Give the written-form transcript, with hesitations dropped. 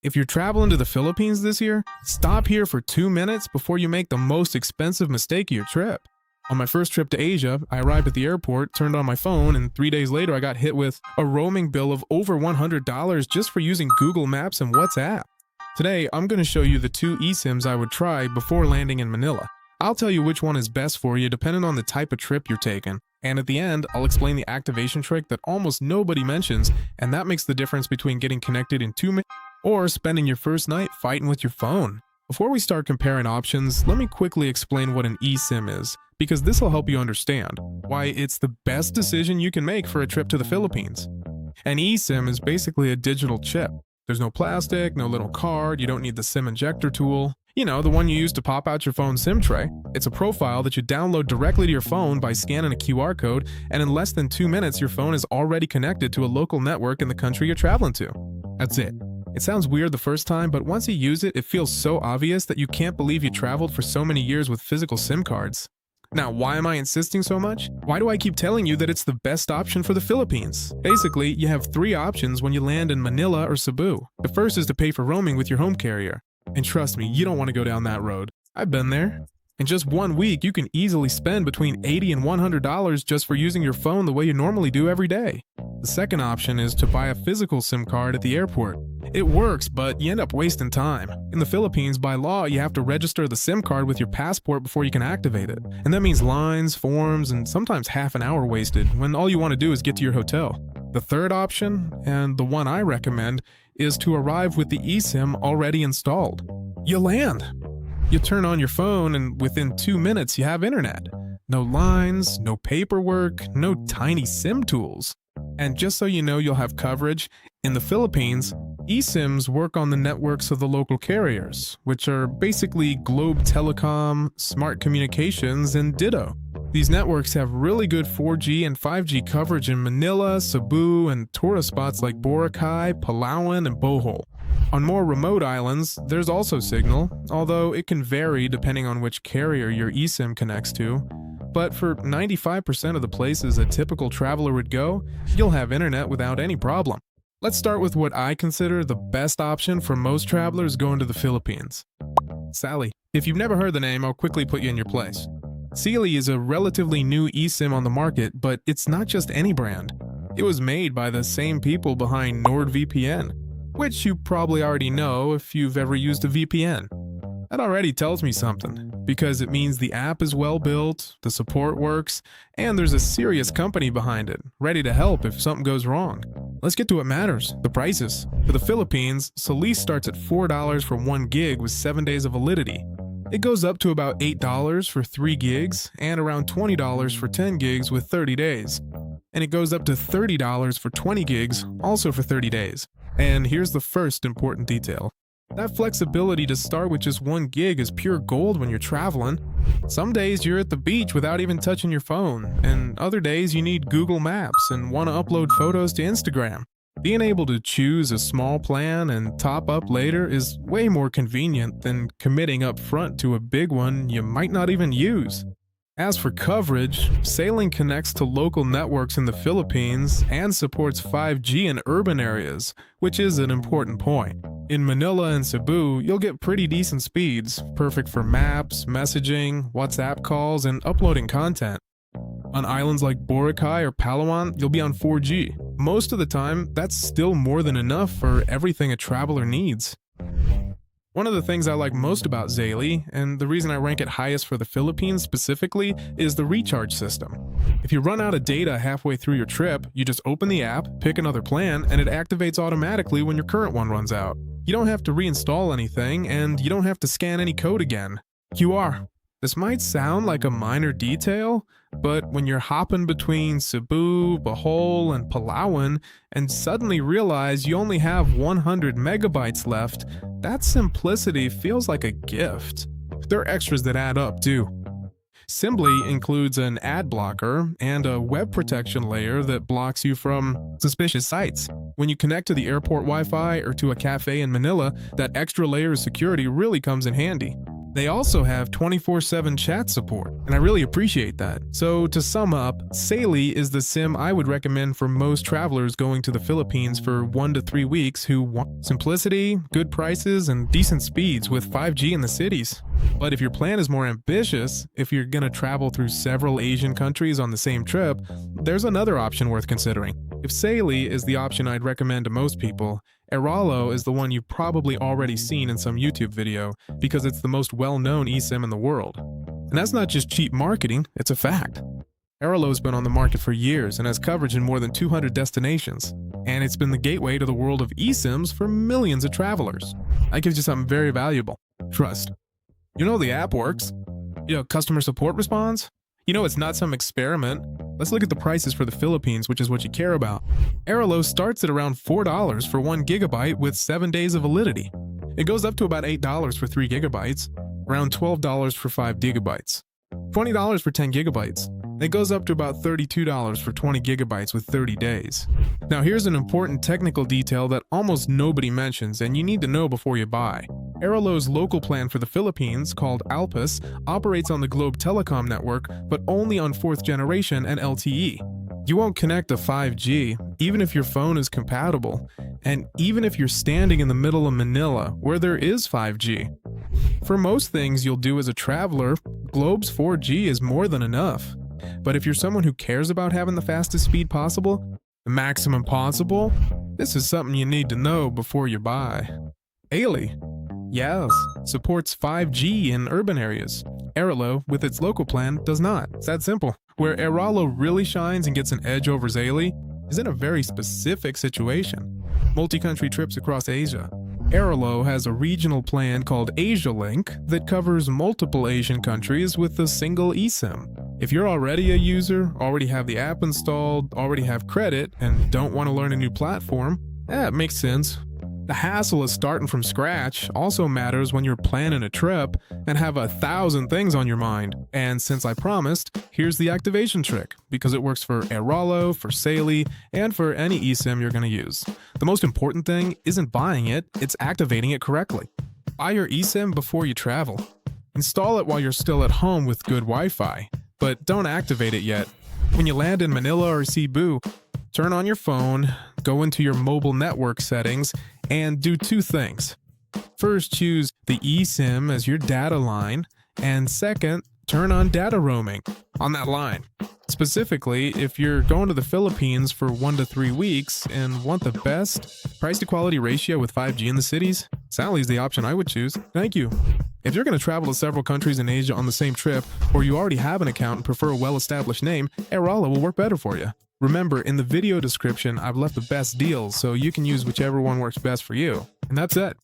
If you're traveling to the Philippines this year, stop here for 2 minutes before you make the most expensive mistake of your trip. On my first trip to Asia, I arrived at the airport, turned on my phone, and 3 days later I got hit with a roaming bill of over $100 just for using Google Maps and WhatsApp. Today, I'm going to show you the 2 eSIMs I would try before landing in Manila. I'll tell you which one is best for you depending on the type of trip you're taking. And at the end, I'll explain the activation trick that almost nobody mentions, and that makes the difference between getting connected in 2 minutes or spending your first night fighting with your phone. Before we start comparing options, let me quickly explain what an eSIM is, because this will help you understand why it's the best decision you can make for a trip to the Philippines. An eSIM is basically a digital chip. There's no plastic, no little card, you don't need the SIM injector tool. You know, the one you use to pop out your phone's SIM tray. It's a profile that you download directly to your phone by scanning a QR code, and in less than 2 minutes, your phone is already connected to a local network in the country you're traveling to. That's it. It sounds weird the first time, but once you use it, it feels so obvious that you can't believe you traveled for so many years with physical SIM cards. Now, why am I insisting so much? Why do I keep telling you that it's the best option for the Philippines? Basically, you have 3 options when you land in Manila or Cebu. The first is to pay for roaming with your home carrier. And trust me, you don't want to go down that road. I've been there. In just 1 week, you can easily spend between $80 and $100 just for using your phone the way you normally do every day. The second option is to buy a physical SIM card at the airport. It works, but you end up wasting time. In the Philippines, by law, you have to register the SIM card with your passport before you can activate it. And that means lines, forms, and sometimes half an hour wasted when all you want to do is get to your hotel. The third option, and the one I recommend, is to arrive with the eSIM already installed. You land. You turn on your phone and within 2 minutes you have internet. No lines, no paperwork, no tiny SIM tools. And just so you know you'll have coverage, in the Philippines, eSIMs work on the networks of the local carriers, which are basically Globe Telecom, Smart Communications, and Ditto. These networks have really good 4G and 5G coverage in Manila, Cebu, and tourist spots like Boracay, Palawan, and Bohol. On more remote islands, there's also signal, although it can vary depending on which carrier your eSIM connects to. But for 95% of the places a typical traveler would go, you'll have internet without any problem. Let's start with what I consider the best option for most travelers going to the Philippines. Sally. If you've never heard the name, I'll quickly put you in your place. Sealy is a relatively new eSIM on the market, but it's not just any brand. It was made by the same people behind NordVPN, which you probably already know if you've ever used a VPN. That already tells me something, because it means the app is well built, the support works, and there's a serious company behind it, ready to help if something goes wrong. Let's get to what matters, the prices. For the Philippines, Solis starts at $4 for 1 gig with 7 days of validity. It goes up to about $8 for 3 gigs and around $20 for 10 gigs with 30 days. And it goes up to $30 for 20 gigs, also for 30 days. And here's the first important detail. That flexibility to start with just 1 gig is pure gold when you're traveling. Some days you're at the beach without even touching your phone, and other days you need Google Maps and want to upload photos to Instagram. Being able to choose a small plan and top up later is way more convenient than committing up front to a big one you might not even use. As for coverage, Sailing connects to local networks in the Philippines and supports 5G in urban areas, which is an important point. In Manila and Cebu, you'll get pretty decent speeds, perfect for maps, messaging, WhatsApp calls, and uploading content. On islands like Boracay or Palawan, you'll be on 4G. Most of the time, that's still more than enough for everything a traveler needs. One of the things I like most about Zayli, and the reason I rank it highest for the Philippines specifically, is the recharge system. If you run out of data halfway through your trip, you just open the app, pick another plan, and it activates automatically when your current one runs out. You don't have to reinstall anything, and you don't have to scan any code again. QR. This might sound like a minor detail, but when you're hopping between Cebu, Bohol, and Palawan, and suddenly realize you only have 100 megabytes left, that simplicity feels like a gift. There are extras that add up too. Simbly includes an ad blocker and a web protection layer that blocks you from suspicious sites. When you connect to the airport Wi-Fi or to a cafe in Manila, that extra layer of security really comes in handy. They also have 24/7 chat support, and I really appreciate that. So to sum up, Saley is the SIM I would recommend for most travelers going to the Philippines for 1 to 3 weeks who want simplicity, good prices, and decent speeds with 5G in the cities. But if your plan is more ambitious, if you're going to travel through several Asian countries on the same trip, there's another option worth considering. If Saley is the option I'd recommend to most people, Airalo is the one you've probably already seen in some YouTube video because it's the most well-known eSIM in the world. And that's not just cheap marketing, it's a fact. Airalo's been on the market for years and has coverage in more than 200 destinations, and it's been the gateway to the world of eSIMs for millions of travelers. That gives you something very valuable. Trust. You know the app works. You know customer support responds. You know it's not some experiment. Let's look at the prices for the Philippines, which is what you care about. Airalo starts at around $4 for 1 gigabyte with 7 days of validity. It goes up to about $8 for 3 gigabytes, around $12 for 5 gigabytes, $20 for 10 gigabytes. It goes up to about $32 for 20 gigabytes with 30 days. Now here's an important technical detail that almost nobody mentions and you need to know before you buy. Airalo's local plan for the Philippines, called Alpus, operates on the Globe Telecom network, but only on 4th generation and LTE. You won't connect to 5G, even if your phone is compatible, and even if you're standing in the middle of Manila, where there is 5G. For most things you'll do as a traveler, Globe's 4G is more than enough. But if you're someone who cares about having the fastest speed possible, the maximum possible, this is something you need to know before you buy. Ailey, yes, supports 5G in urban areas. Airalo, with its local plan, does not. It's that simple. Where Airalo really shines and gets an edge over Saley is in a very specific situation. Multi-country trips across Asia. Airalo has a regional plan called Asia Link that covers multiple Asian countries with a single eSIM. If you're already a user, already have the app installed, already have credit, and don't want to learn a new platform, it makes sense. The hassle of starting from scratch also matters when you're planning a trip and have 1,000 things on your mind. And since I promised, here's the activation trick, because it works for Airalo, for Saley, and for any eSIM you're going to use. The most important thing isn't buying it, it's activating it correctly. Buy your eSIM before you travel. Install it while you're still at home with good Wi-Fi, but don't activate it yet. When you land in Manila or Cebu, turn on your phone, go into your mobile network settings, and do 2 things. First, choose the eSIM as your data line, and second, turn on data roaming on that line. Specifically, if you're going to the Philippines for 1 to 3 weeks and want the best price to quality ratio with 5G in the cities, Sally's the option I would choose. Thank you. If you're going to travel to several countries in Asia on the same trip, or you already have an account and prefer a well-established name, Airalo will work better for you. Remember, in the video description, I've left the best deals, so you can use whichever one works best for you. And that's it.